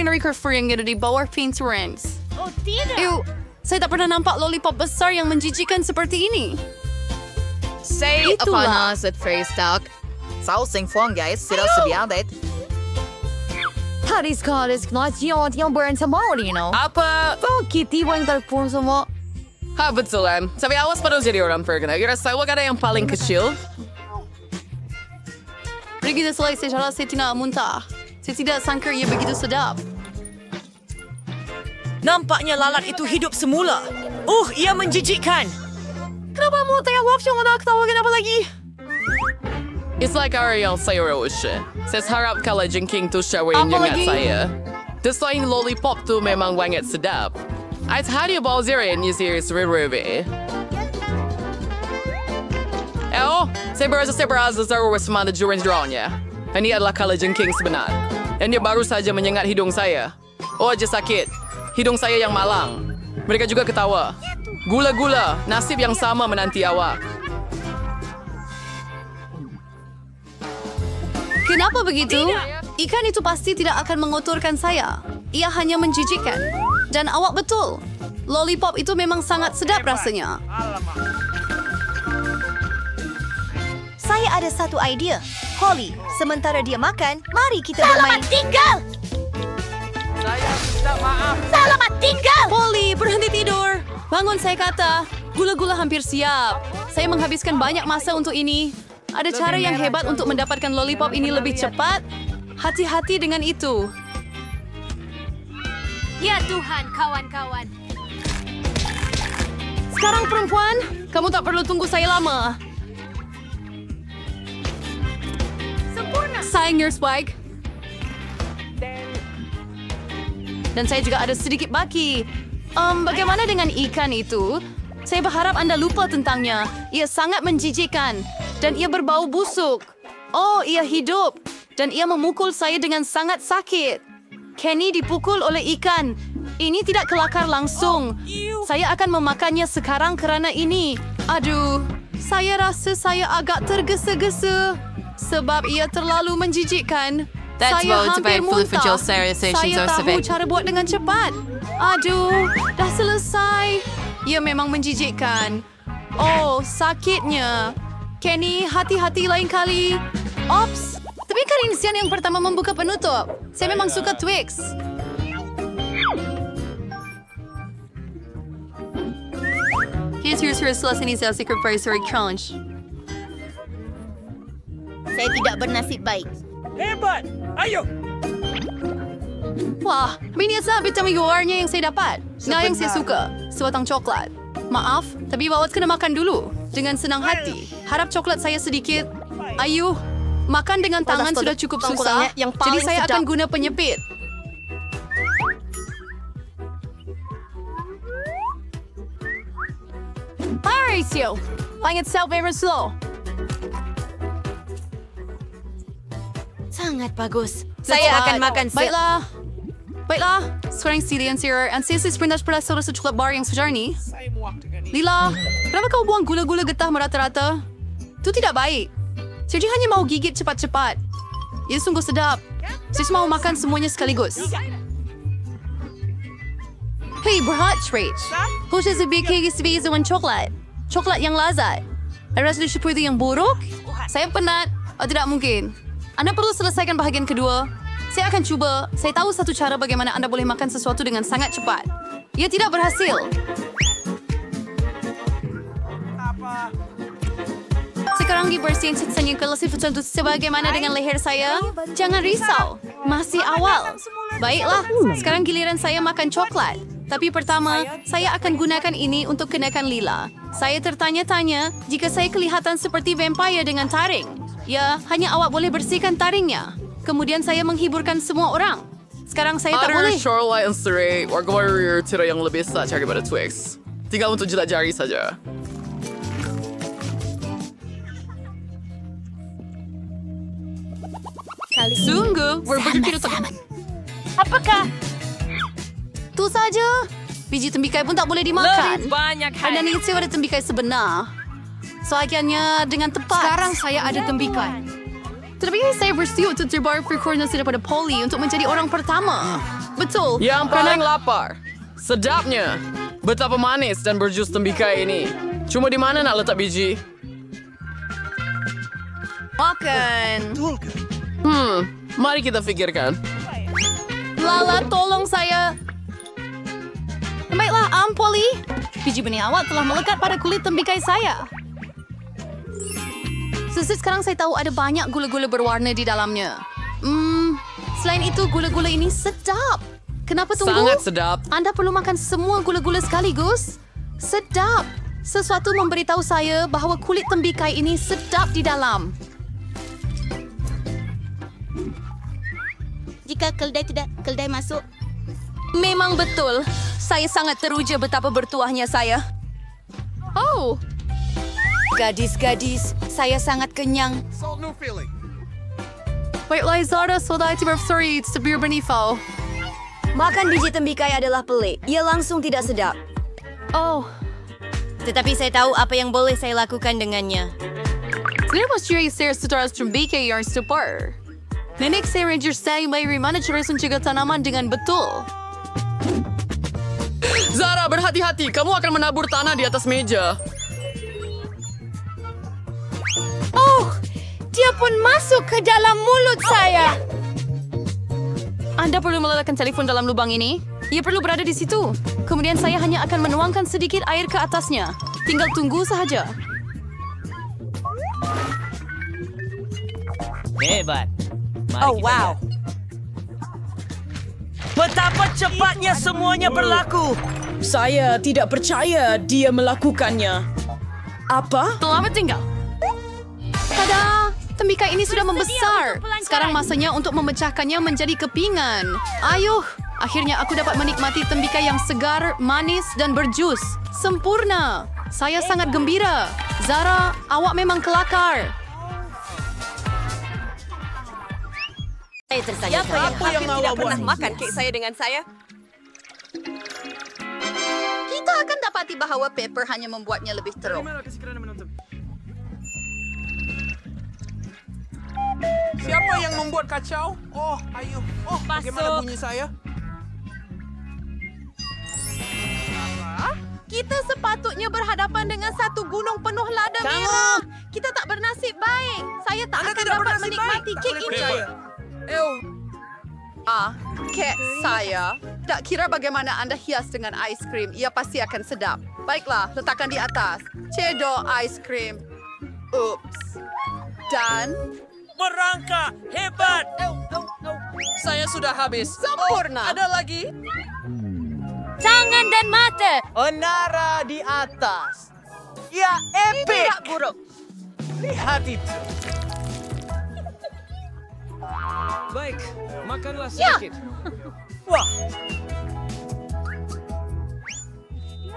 recover yang ada di bawah Pinterest. Oh, tidak. Ew, saya tak pernah nampak lollipop besar yang menjijikan seperti ini. Say Itulah. panas at face talk. Sausing phone guys, sila sebiadet. Paris College Knot yang berentamor, you know. Apa? Oh, Kitty, yang telepon semua. Ha, betul kan? Sabi awas pa daw jadi orang perkena. Kira saya wag ada yang paling kecil. Begitu selesai saya rasa saya tidak muntah. Saya tidak sangka ia begitu sedap. Nampaknya lalat itu hidup semula. Ia menjijikkan. Kenapa mau tengah watch yang ada ketawakan apa lagi? It's like Ariel saya usya. Saya harap kalau jengking tu syawin Apa ingat lagi? saya. Desain lollipop tu memang banget sedap. Ait hari bau zirin ni series re-reve. Saya berasa Zara Westman during drawnya. Ini adalah kalau jengking sebenar. Dan dia baru saja menyengat hidung saya. Oh, aja sakit. Hidung saya yang malang. Mereka juga ketawa. Gula-gula, nasib yang sama menanti awak. Kenapa begitu? Ikan itu pasti tidak akan mengotorkan saya. Ia hanya menjijikkan. Dan awak betul. Lollipop itu memang sangat sedap rasanya. Saya ada satu idea. Holly, sementara dia makan, mari kita bermain. Selamat tinggal! Saya minta maaf. Selamat tinggal! Polly, berhenti tidur. Bangun, saya kata. Gula-gula hampir siap. Saya menghabiskan banyak masa untuk ini. Ada cara yang hebat untuk mendapatkan lollipop ini lebih cepat. Hati-hati dengan itu. Ya Tuhan, kawan-kawan. Sekarang perempuan, kamu tak perlu tunggu saya lama. Sempurna. Sayang your Spike. Dan saya juga ada sedikit baki. Bagaimana dengan ikan itu? Saya berharap Anda lupa tentangnya. Ia sangat menjijikkan. Dan ia berbau busuk. Oh, ia hidup. Dan ia memukul saya dengan sangat sakit. Kenny dipukul oleh ikan. Ini tidak kelakar langsung. Saya akan memakannya sekarang kerana ini. Aduh, saya rasa saya agak tergesa-gesa. Sebab ia terlalu menjijikkan. That's Saya about hampir muntah. Saya Tahu cara buat dengan cepat. Aduh, dah selesai. Ia memang menjijikkan. Oh, sakitnya. Kenny, hati-hati lain kali. Ops, tapi kan inisian yang pertama membuka penutup. Saya memang suka Twix. Here's selesai ini saya secret Pfizer Crunch. Saya tidak bernasib baik. Hebat! Ayo! Wah, ini adalah vitamin luarnya yang saya dapat. Nah, yang saya suka. Sebatang coklat. Maaf, tapi bawa kena makan dulu. Dengan senang hati. Harap coklat saya sedikit. Ayo, makan dengan tangan sudah cukup susah. Jadi saya akan guna penyepit. Hai, Ratio. Panggil self-favor slow. Sangat bagus. Saya akan makan Baiklah, sekarang Celia and Sarah and Sissy sepintas pada rasa coklat bar yang sejar ni. Lila, kenapa kau buang gula-gula getah merata-rata? Itu tidak baik. Sergi hanya mau gigit cepat-cepat. Ia sungguh sedap. Sis mau makan semuanya sekaligus. Hey, berhad, Rach. Kau saya bikin sebagai zaman coklat. Coklat yang lazat. Rasa seperti yang buruk? Saya penat. Oh, tidak mungkin. Anda perlu selesaikan bahagian kedua. Saya akan cuba. Saya tahu satu cara bagaimana Anda boleh makan sesuatu dengan sangat cepat. Ia tidak berhasil. Sekarang dibersihin sisanya kelesif tentu sebagaimana dengan leher saya. Jangan risau. Masih awal. Baiklah, sekarang giliran saya makan coklat. Tapi pertama, saya akan gunakan ini untuk kenakan Lila. Saya tertanya-tanya jika saya kelihatan seperti vampire dengan taring. Ya, hanya awak boleh bersihkan taringnya. Kemudian saya menghiburkan semua orang. Sekarang saya tak boleh. Shoreline Surrey, warga warrior tidak yang lebih besar daripada Twix. Tinggal untuk jilat jari saja. Sungguh, berbegitu tak. Apakah? Itu saja. Biji tembikai pun tak boleh dimakan. Lebih banyak Anda hal. ingin saya ada tembikai sebenar. Sebagiannya dengan tepat. Sekarang saya ada tembikai. Tetapi saya bersetuju untuk terbaru frekuensi daripada Polly untuk menjadi orang pertama. Betul. Yang paling lapar. Sedapnya. Betapa manis dan berjus tembikai ini. Cuma di mana nak letak biji? Makan. Mari kita fikirkan. Lala, tolong saya. Baiklah, Polly. Biji benih awak telah melekat pada kulit tembikai saya. Sekarang saya tahu ada banyak gula-gula berwarna di dalamnya. Selain itu, gula-gula ini sedap. Kenapa tunggu? Sangat sedap. Anda perlu makan semua gula-gula sekaligus. Sedap. Sesuatu memberitahu saya bahawa kulit tembikai ini sedap di dalam. Jika keldai masuk. Memang betul. Saya sangat teruja betapa bertuahnya saya. Oh. Gadis-gadis, saya sangat kenyang. Baiklah, Zara, sudah anniversary sebir benifau. Makan biji tembikai adalah pelik. Ia langsung tidak sedap. Oh. Tetapi saya tahu apa yang boleh saya lakukan dengannya. Sebenarnya ciri saya saudara tembikai yang super. Nenek saya ranger saya dari mana cara mencegah tanaman dengan betul. Zara, berhati-hati. Kamu akan menabur tanah di atas meja. Oh, dia pun masuk ke dalam mulut saya. Anda perlu meletakkan telefon dalam lubang ini. Ia perlu berada di situ. Kemudian saya hanya akan menuangkan sedikit air ke atasnya. Tinggal tunggu sahaja. Hebat. Oh, wow. Betapa cepatnya semuanya berlaku. Saya tidak percaya dia melakukannya. Apa? Selamat tinggal. Tada! Tembikai ini sudah membesar. Sekarang masanya untuk memecahkannya menjadi kepingan. Ayuh! Akhirnya aku dapat menikmati tembikai yang segar, manis, dan berjus. Sempurna! Saya sangat gembira. Zara, awak memang kelakar. Saya tersayang. Siapa yang tidak pernah makan kek saya dengan saya? Kita akan dapati bahawa pepper hanya membuatnya lebih teruk. Siapa yang membuat kacau? Oh, ayo. Oh, bagaimana bunyi saya? Kita sepatutnya berhadapan dengan satu gunung penuh lada merah. Kita tak bernasib baik. Saya tak akan dapat menikmati kek ini. Kek saya. Tak kira bagaimana anda hias dengan ais krim, ia pasti akan sedap. Baiklah, letakkan di atas. Cedok ais krim. Ups. Dan... Merangkak! Hebat! Saya sudah habis. Sempurna. Ada lagi? Tangan dan mata. Onara di atas. Ya, epic. Tidak buruk. Lihat itu. Baik, makanlah sedikit. Wah,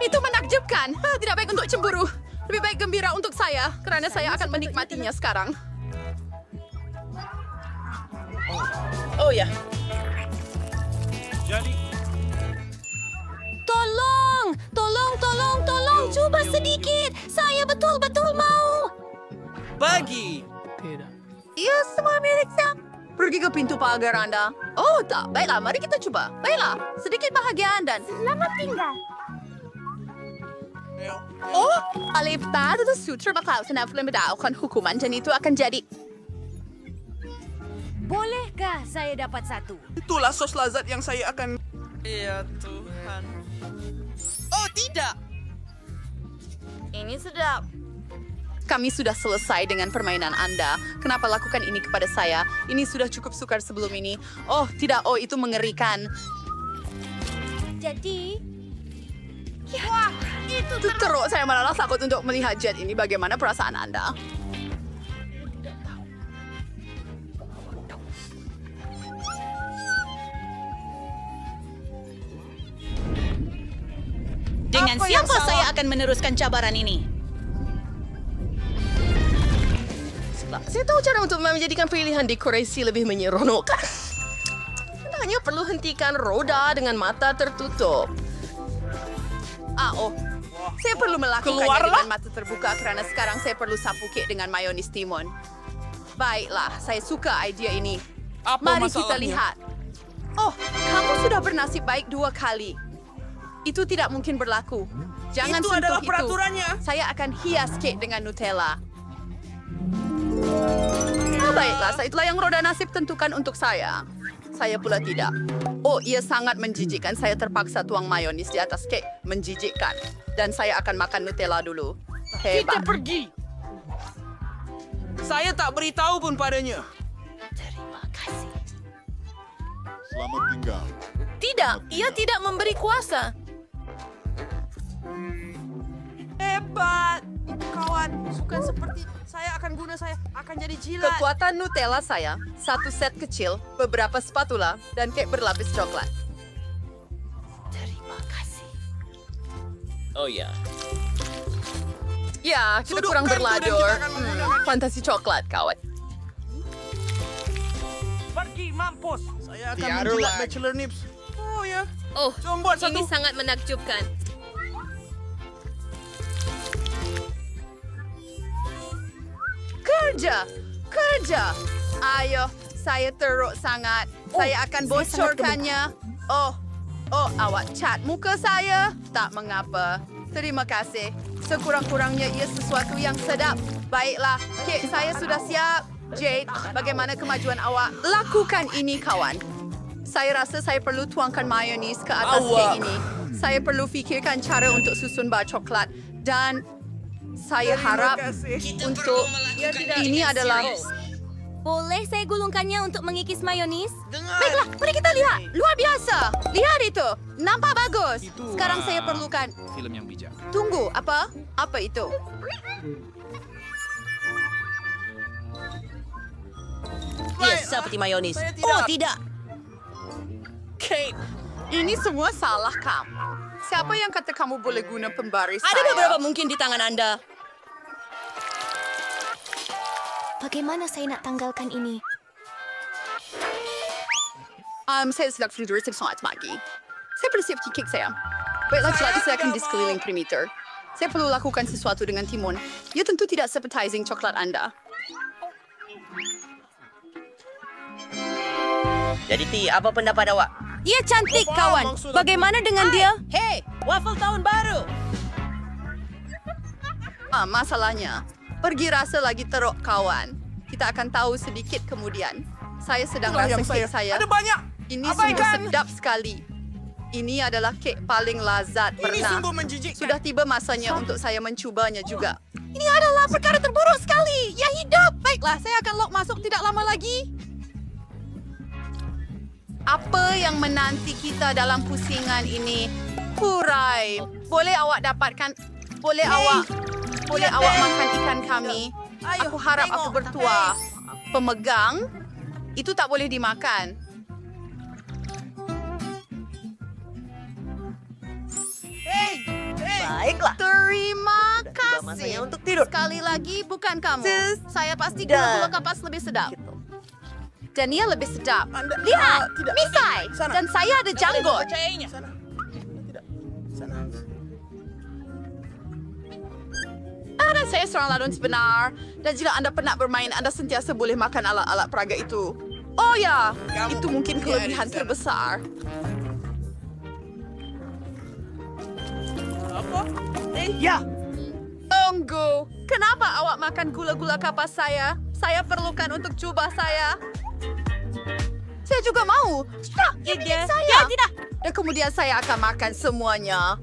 Itu menakjubkan. Tidak baik untuk cemburu. Lebih baik gembira untuk saya, kerana saya akan menikmatinya sekarang. Oh ya. Jadi, Tolong! Tolong! Cuba sedikit. Saya betul-betul mau. Bagi. Ia semua milik saya. Pergi ke pintu pagar anda. Oh, tak. Baiklah, mari kita cuba. Baiklah, sedikit bahagian dan... Selamat tinggal. Oh, Alif tak ada sutra bakal senang mendapatkan hukuman dan itu akan jadi... Bolehkah saya dapat satu? itulah sos lazat yang saya akan... Ya Tuhan. Oh, tidak. Ini sedap. Kami sudah selesai dengan permainan Anda. Kenapa lakukan ini kepada saya? Ini sudah cukup sukar sebelum ini. Oh, tidak. Oh, itu mengerikan. Jadi... Wah, itu teruk. Saya malah takut untuk melihat jet ini. Bagaimana perasaan Anda? Dengan siapa saya akan meneruskan cabaran ini? Saya tahu cara untuk menjadikan pilihan dekorasi lebih menyeronokkan. Anda hanya perlu hentikan roda dengan mata tertutup. Saya perlu melakukannya dengan mata terbuka kerana sekarang saya perlu sapu kek dengan mayonis timun. Baiklah, saya suka idea ini. Apa Mari kita masalahnya? lihat. Oh, kamu sudah bernasib baik 2 kali. Itu tidak mungkin berlaku. Jangan Itu sentuh adalah itu. peraturannya. Saya akan hias kek dengan Nutella. Baiklah, itulah yang roda nasib tentukan untuk saya. Saya pula tidak. Oh, ia sangat menjijikkan. Saya terpaksa tuang mayonis di atas kek. Menjijikkan. Dan saya akan makan Nutella dulu. Kita Hebat. pergi. Saya tak beritahu pun padanya. Terima kasih. Selamat tinggal. Tidak, ia tidak memberi kuasa. Hebat. Kawan, bukan seperti saya akan guna, saya akan jadi jilat. Kekuatan Nutella saya, 1 set kecil, beberapa spatula, dan kek berlapis coklat. Terima kasih. Oh ya. Ya, kita Sudutkan kurang itu dan berlador. kita akan menggunakan- Fantasi coklat, kawan. Pergi, mampus. Saya akan Tiada menjilat lagi. bachelor nips. Oh ya. Oh, Jom buat satu. ini sangat menakjubkan. Kerja! Kerja! Ayo, saya teruk sangat. Saya akan saya sangat bocorkannya. Oh, awak cat muka saya? Tak mengapa. Terima kasih. Sekurang-kurangnya ia sesuatu yang sedap. Baiklah, kek saya sudah siap. Jade, bagaimana kemajuan awak? Lakukan ini, kawan. Saya rasa saya perlu tuangkan mayonis ke atas kek ini. Saya perlu fikirkan cara untuk susun bar coklat. Dan saya harap untuk ini adalah... Boleh saya gulungkannya untuk mengikis mayonis? Baiklah, mari kita lihat. Luar biasa. Lihat itu. Nampak bagus. Sekarang saya perlukan... Film yang bijak. Tunggu, apa? Apa itu? Ya, seperti mayonis. Saya tidak. Oh, tidak. Kate, ini semua salah kamu. Siapa yang kata kamu boleh guna pembaris Ada saya? beberapa mungkin di tangan Anda. Bagaimana saya nak tanggalkan ini? Saya sedang frigidaire sangat pagi. Saya perlu siap cake saya. Baiklah, celaka saya akan di sekeliling perimeter. Saya perlu lakukan sesuatu dengan timun. Ya tentu tidak appetizing coklat Anda. Jadi, Ti, apa pendapat awak? Ia cantik, Faham kawan. maksud aku. Bagaimana dengan dia? Hei, waffle tahun baru. Masalahnya, pergi rasa lagi teruk, kawan. Kita akan tahu sedikit kemudian. Saya sedang Itulah rasa yang kek saya. Ada banyak. Ini Abaikan. sungguh sedap sekali. Ini adalah kek paling lazat Ini pernah. sungguh menjijikkan. Sudah tiba masanya untuk saya mencubanya juga. Ini adalah perkara terburuk sekali. Ya hidup. Baiklah, saya akan lock masuk tidak lama lagi. Apa yang menanti kita dalam pusingan ini? Hurai. Boleh awak dapatkan... Boleh awak makan ikan kami. Aku harap aku bertuah. Pemegang, itu tak boleh dimakan. Baiklah. Terima Sudah masanya kasih. untuk tidur. Sekali lagi, bukan kamu. Saya pasti Dah. gula-gula kapas lebih sedap. Dan ia lebih sedap. Anda- Lihat, tidak. misai. Sana. Dan saya ada janggut. Percayainya. Sana. Tidak. Sana. Dan saya seorang ladun sebenar. Dan jika Anda pernah bermain, Anda sentiasa boleh makan alat-alat peraga itu. Oh ya, Kamu itu mungkin biar kelebihan di sana. terbesar. Apa? Ya. Tunggu, kenapa awak makan gula-gula kapas saya? Saya perlukan untuk jubah saya. Saya juga mau. Tak, ini saya. Ya, tidak. Dan kemudian saya akan makan semuanya.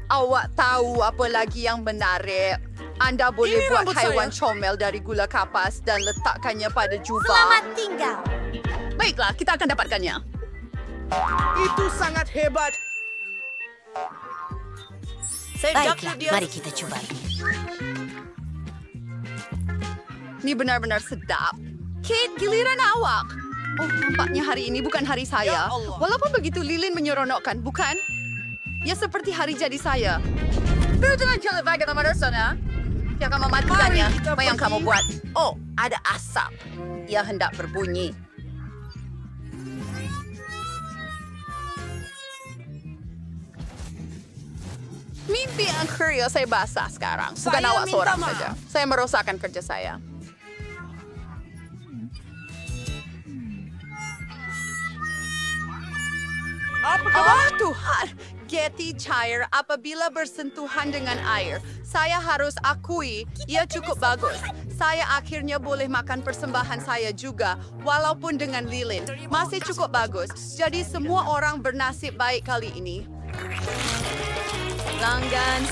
Awak tahu apa lagi yang menarik? Anda boleh Ini buat rambut haiwan saya. comel dari gula kapas dan letakkannya pada jubah. Selamat tinggal. Baiklah, kita akan dapatkannya. Itu sangat hebat. Saya Baiklah, jaksa dia. mari kita coba ini. Ini benar-benar sedap. Kate, giliran awak. Oh, nampaknya hari ini bukan hari saya. Ya Allah. Walaupun begitu, lilin menyeronokkan, bukan? Ya seperti hari jadi saya. Pero dengan jalan bagian nomor sana, yang akan mematikannya. Mari kita Apa yang pergi. kamu buat? Oh, ada asap. Ia hendak berbunyi. Mimpi yang kurios saya basah sekarang. Bukan Saya awak minta seorang maaf. saja. Saya merosakkan kerja saya. Apa kabar? Oh Tuhan, Getty cair apabila bersentuhan dengan air. Saya harus akui, ia cukup bagus. Saya akhirnya boleh makan persembahan saya juga, walaupun dengan lilin. Masih cukup bagus. Jadi semua orang bernasib baik kali ini. Pelanggan